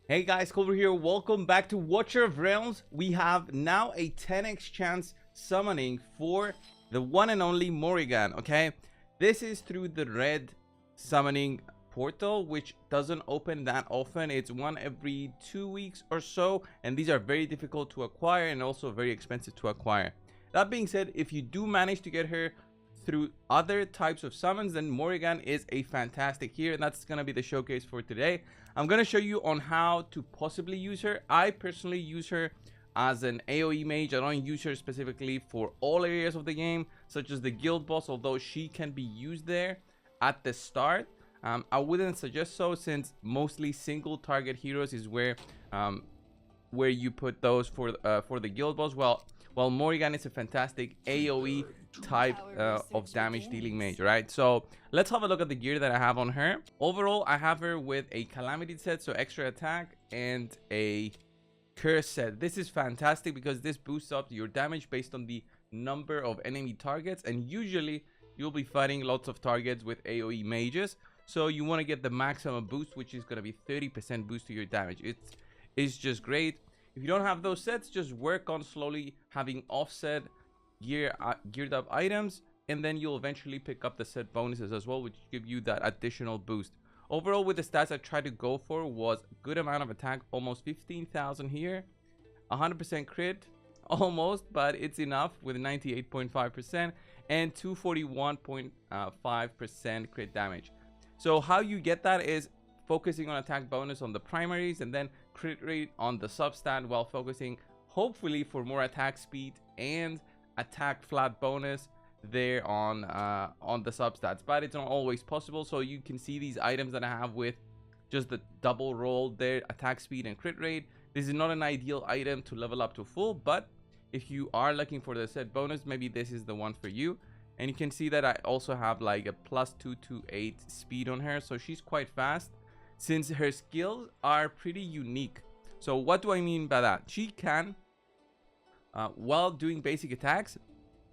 Hey guys, Cobra here. Welcome back to Watcher of Realms. We have now a 10x chance summoning for the one and only Morrigan, okay? This is through the red summoning portal, which doesn't open that often. It's one every 2 weeks or so, and these are very difficult to acquire and also very expensive to acquire. That being said, if you do manage to get her through other types of summons, then Morrigan is a fantastic hero, and that's going to be the showcase for today. I'm going to show you on how to possibly use her. I personally use her as an AOE mage. I don't use her specifically for all areas of the game, such as the guild boss, although she can be used there at the start. I wouldn't suggest so, since mostly single target heroes is where you put those for the guild boss. While Morrigan is a fantastic AOE type of damage dealing mage, right? So let's have a look at the gear that I have on her. Overall, I have her with a calamity set, so extra attack, and a curse set. This is fantastic because this boosts up your damage based on the number of enemy targets, and usually you'll be fighting lots of targets with AOE mages, so you want to get the maximum boost, which is going to be 30% boost to your damage. It's just great. If you don't have those sets, just work on slowly having offset geared up items, and then you'll eventually pick up the set bonuses as well, which give you that additional boost. Overall, with the stats I tried to go for was good amount of attack, almost 15,000 here, 100% crit, almost, but it's enough with 98.5% and 241.5% crit damage. So how you get that is focusing on attack bonus on the primaries, and then crit rate on the substat, while focusing hopefully for more attack speed and attack flat bonus there on the substats, but it's not always possible. So you can see these items that I have with just the double roll there, attack speed and crit rate. This is not an ideal item to level up to full, but if you are looking for the set bonus, maybe this is the one for you. And you can see that I also have like a +2 to 8 speed on her, so she's quite fast since her skills are pretty unique. So what do I mean by that? She can while doing basic attacks,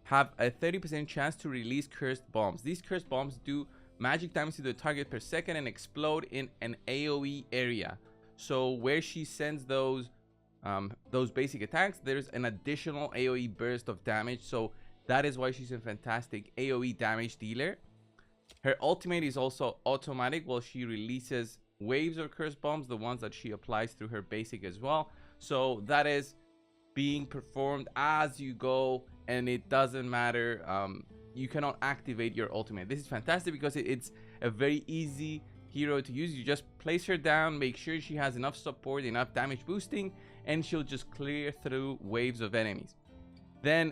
have a 30% chance to release cursed bombs. These cursed bombs do magic damage to the target per second and explode in an AOE area. So where she sends those basic attacks, there's an additional AOE burst of damage. So that is why she's a fantastic AOE damage dealer. Her ultimate is also automatic, while she releases waves of cursed bombs, the ones that she applies through her basic as well. So that is being performed as you go, and it doesn't matter. You cannot activate your ultimate. This is fantastic because it's a very easy hero to use. You just place her down, make sure she has enough support, enough damage boosting, and she'll just clear through waves of enemies. Then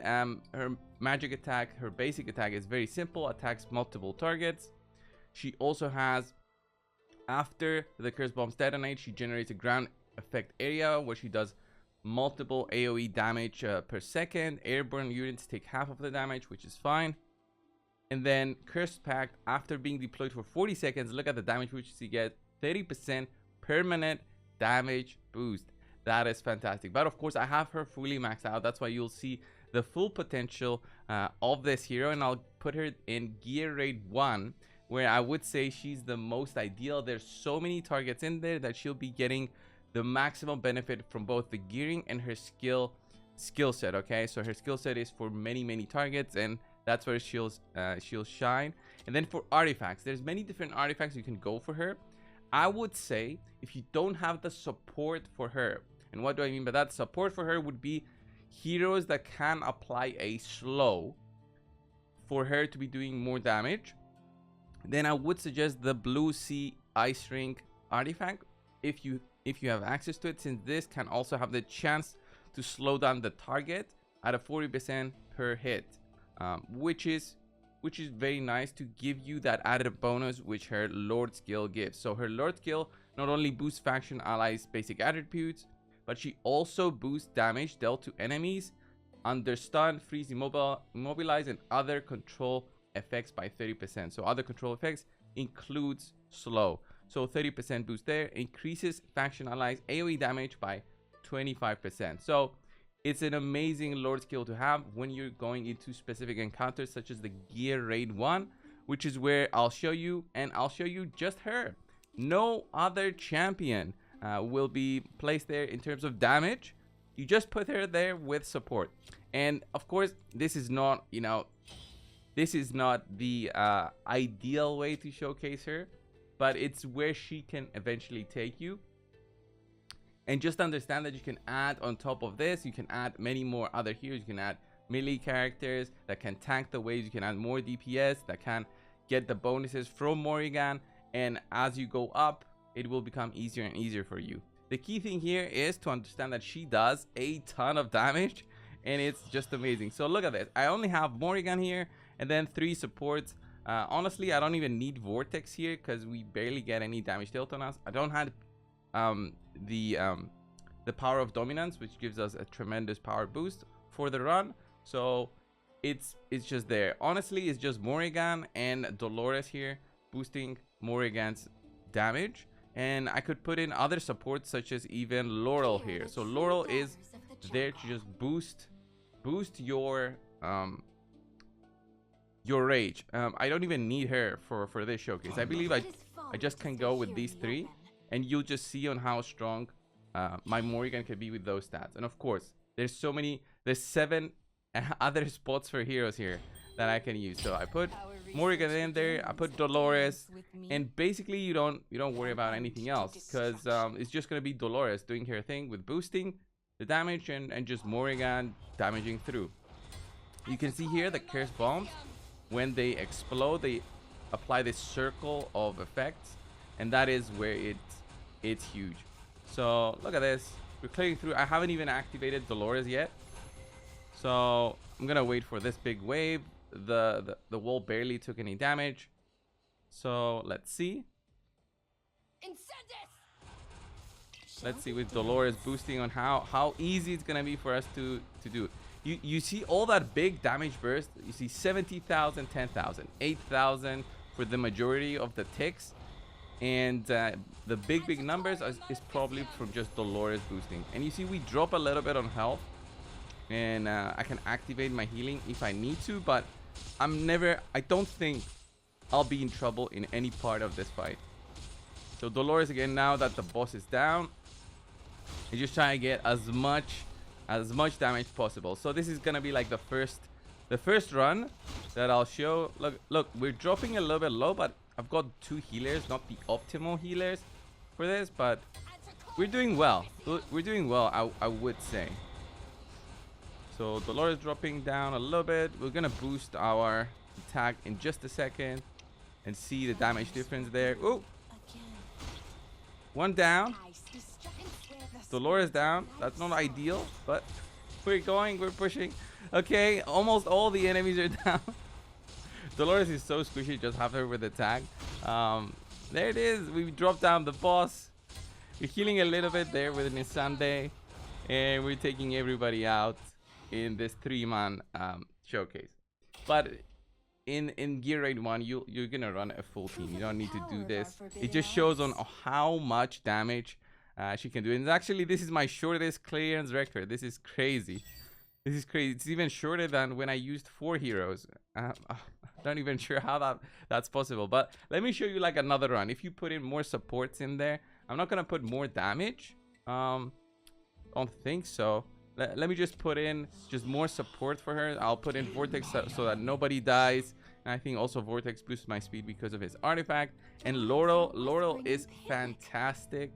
her magic attack, her basic attack, is very simple, attacks multiple targets. She also has, after the curse bombs detonate, she generates a ground effect area where she does multiple AOE damage per second. Airborne units take half of the damage, which is fine. And then Cursed Pact, after being deployed for 40 seconds, look at the damage which you get, 30% permanent damage boost. That is fantastic. But of course, I have her fully maxed out. That's why you'll see the full potential of this hero, and I'll put her in gear rate 1, where I would say she's the most ideal. There's so many targets in there that she'll be getting the maximum benefit from both the gearing and her skill set. Okay, so her skill set is for many targets, and that's where she'll shine. And then for artifacts, there's many different artifacts you can go for her. I would say if you don't have the support for her, and what do I mean by that? Support for her would be heroes that can apply a slow for her to be doing more damage. Then I would suggest the Blue Sea Ice Ring artifact if you have access to it, since this can also have the chance to slow down the target at a 40% per hit, which is very nice to give you that added bonus which her Lord skill gives. So her Lord skill not only boosts faction allies basic attributes, but she also boosts damage dealt to enemies under stun, freeze, immobilize, and other control effects by 30%. So other control effects includes slow. So 30% boost there, increases faction allies AOE damage by 25%. So it's an amazing Lord skill to have when you're going into specific encounters, such as the gear raid 1, which is where I'll show you, and I'll show you just her. No other champion will be placed there in terms of damage. You just put her there with support. And of course, this is not, you know, this is not the ideal way to showcase her, but it's where she can eventually take you. And just understand that you can add on top of this, you can add many more other heroes. You can add melee characters that can tank the waves. You can add more DPS that can get the bonuses from Morrigan. And as you go up, it will become easier and easier for you. The key thing here is to understand that she does a ton of damage, and it's just amazing. So look at this. I only have Morrigan here and then 3 supports. Honestly, I don't even need Vortex here because we barely get any damage dealt on us. I don't have the power of dominance, which gives us a tremendous power boost for the run. So it's just there. Honestly, it's just Morrigan and Dolores here boosting Morrigan's damage. And I could put in other supports such as even Laurel here. So Laurel is there to just boost your rage. I don't even need her for this showcase. I believe I just can go with these 3, and you'll just see on how strong my Morrigan can be with those stats. And of course, there's 7 other spots for heroes here that I can use. So I put Morrigan in there, I put Dolores, and basically you don't worry about anything else, because it's just gonna be Dolores doing her thing with boosting the damage and just Morrigan damaging through. You can see here the curse bombs, when they explode, they apply this circle of effects, and that is where it's huge. So look at this, we're clearing through. I haven't even activated Dolores yet, so I'm gonna wait for this big wave. The wall barely took any damage, so let's see. Let's see with Dolores boosting on how easy it's gonna be for us to do. You see all that big damage burst. You see 70,000, 10,000, 8,000 for the majority of the ticks, and the big numbers is probably from just Dolores boosting. And you see we drop a little bit on health, and I can activate my healing if I need to, but I don't think I'll be in trouble in any part of this fight. So Dolores again, now that the boss is down, and just trying to get as much damage possible. So this is gonna be like the first run that I'll show. Look, we're dropping a little bit low, but I've got 2 healers, not the optimal healers for this, but we're doing well. We're doing well, I would say. So Dolores dropping down a little bit. We're gonna boost our attack in just a second and see the damage difference there. Oh, 1 down. Dolores down. That's not ideal, but we're pushing. Okay, almost all the enemies are down. Dolores is so squishy, just have her with attack. There it is. We dropped down the boss. We're healing a little bit there with Nisande, and we're taking everybody out in this 3-man showcase. But in gear raid 1, you're gonna run a full team. You don't need to do this. It just shows on how much damage she can do. And actually, this is my shortest clearance record. This is crazy. This is crazy. It's even shorter than when I used 4 heroes. I'm not even sure how that's possible. But let me show you like another run. If you put in more supports in there, I'm not gonna put more damage. Don't think so. Let me just put in just more support for her. I'll put in Vortex so that nobody dies. And I think also Vortex boosts my speed because of his artifact. And Laurel is fantastic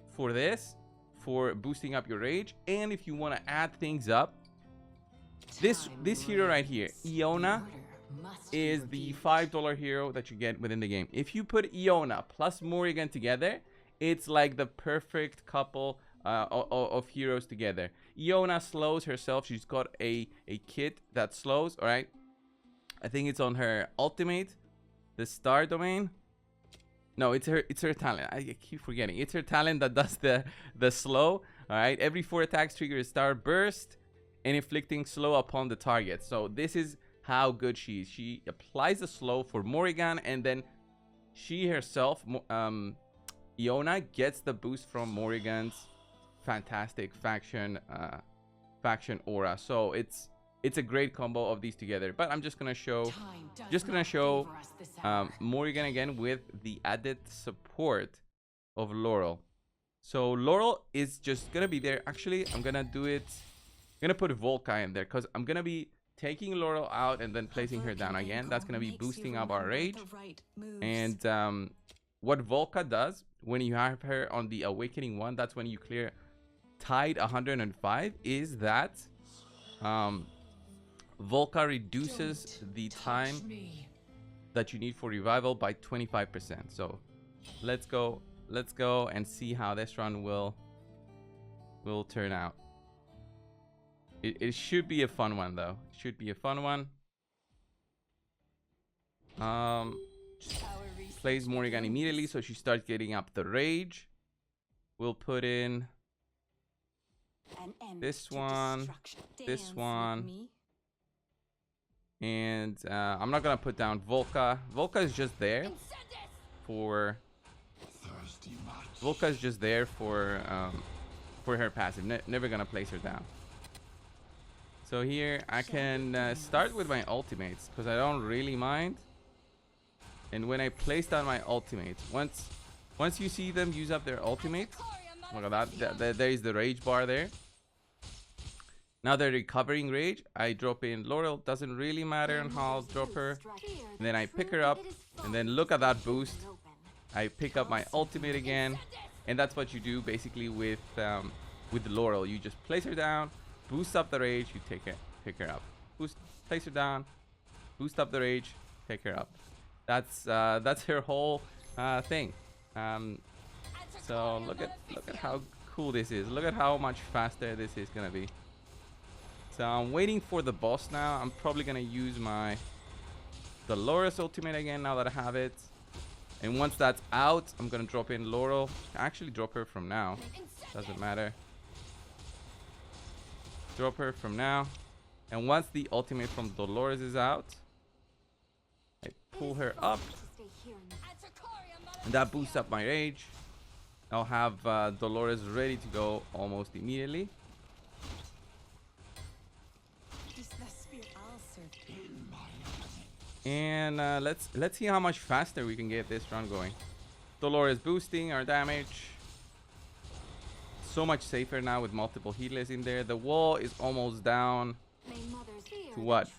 for this, for boosting up your rage. And if you want to add things up, this hero right here, Iona, is the $5 hero that you get within the game. If you put Iona plus Morrigan together, it's like the perfect couple of heroes together. Iona slows herself. She's got a kit that slows. All right, I think it's on her ultimate, the star domain. No, it's her talent. I keep forgetting. It's her talent that does the slow. All right, every 4 attacks trigger a star burst and inflicting slow upon the target. So this is how good she is. She applies the slow for Morrigan, and then she herself, Iona, gets the boost from Morrigan's fantastic faction aura. So it's a great combo of these together. But I'm just gonna show Morrigan again with the added support of Laurel. So Laurel is just gonna be there. Actually, I'm gonna do it. I'm gonna put Volca in there because I'm gonna be taking Laurel out and then placing her down again. That's gonna be boosting up our rage. And what Volca does when you have her on the Awakening 1, that's when you clear Tide 105, is that Volca reduces the time that you need for revival by 25%. So let's go and see how this run will turn out. It should be a fun one though. It should be a fun one. Plays Morrigan immediately, so she starts getting up the rage. We'll put in this one, and I'm not gonna put down Volca. Volca is just there for her passive. Never gonna place her down. So here I can start with my ultimates because I don't really mind. And when I place down my ultimates, once you see them use up their ultimates, look at that. There is the rage bar there. Now they're recovering rage. I drop in Laurel. Doesn't really matter on how I'll drop her. And then I pick her up. And then look at that boost. I pick up my ultimate again. And that's what you do basically with Laurel. You just place her down, boost up the rage, you pick her up. Place her down, boost up the rage, pick her up. That's her whole thing. So look at how cool this is. Look at how much faster this is gonna be. So I'm waiting for the boss now. I'm probably gonna use my Dolores ultimate again now that I have it. And once that's out, I'm gonna drop in Laurel. Actually drop her from now. Doesn't matter. Drop her from now. And once the ultimate from Dolores is out, I pull her up. And that boosts up my rage. I'll have Dolores ready to go almost immediately. And let's see how much faster we can get this run going. Dolores boosting our damage. So much safer now with multiple healers in there. The wall is almost down to what?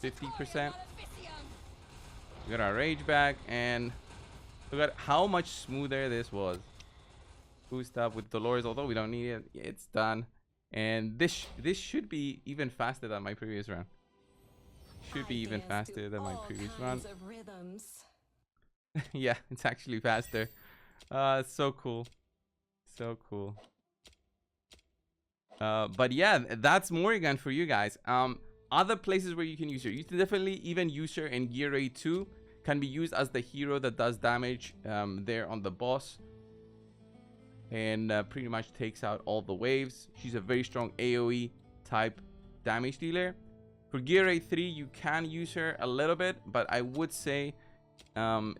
50%. We got our rage back, and look at how much smoother this was. Boost up with Dolores, although we don't need it. It's done. And this should be even faster than my previous run. Should be even faster than my previous run. Yeah, it's actually faster. So cool. So cool. But yeah, that's Morrigan for you guys. Other places where you can use her. You can definitely even use her in Gear Raid 2. Can be used as the hero that does damage there on the boss. And pretty much takes out all the waves. She's a very strong AOE type damage dealer. For Gear Raid 3, you can use her a little bit, but I would say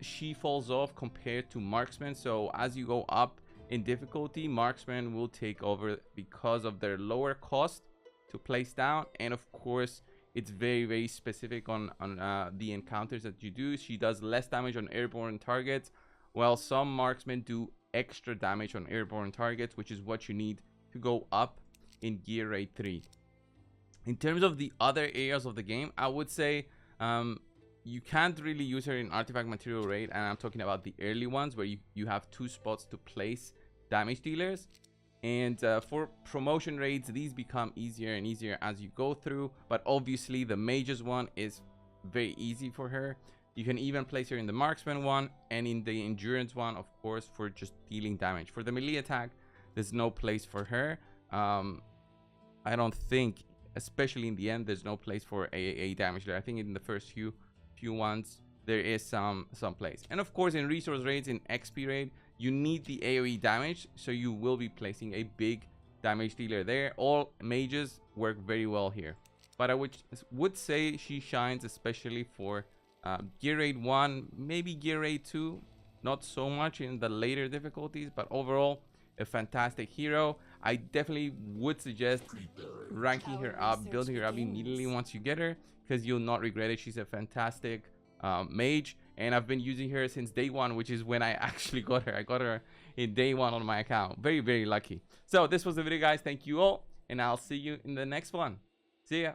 she falls off compared to Marksman. So as you go up in difficulty, Marksman will take over because of their lower cost to place down. And of course, it's very, very specific on the encounters that you do. She does less damage on airborne targets, while some Marksmen do extra damage on airborne targets, which is what you need to go up in Gear Raid 3. In terms of the other areas of the game, I would say you can't really use her in Artifact Material Raid, and I'm talking about the early ones where you have 2 spots to place damage dealers. And for promotion raids, these become easier and easier as you go through. But obviously the mages one is very easy for her. You can even place her in the marksman one and in the endurance one, of course, for just dealing damage. For the melee attack, there's no place for her. I don't think, especially in the end, there's no place for AAA damage there. I think in the first few ones there is some place. And of course in resource raids, in XP raid, you need the AoE damage, so you will be placing a big damage dealer there. All mages work very well here, but I would say she shines especially for Gear Raid 1, maybe Gear Raid 2, not so much in the later difficulties, but overall a fantastic hero. I definitely would suggest ranking her up, building her up immediately once you get her, because you'll not regret it. She's a fantastic mage, and I've been using her since day one, which is when I actually got her. I got her in day one on my account. Very lucky. So this was the video, guys. Thank you all, and I'll see you in the next one. See ya.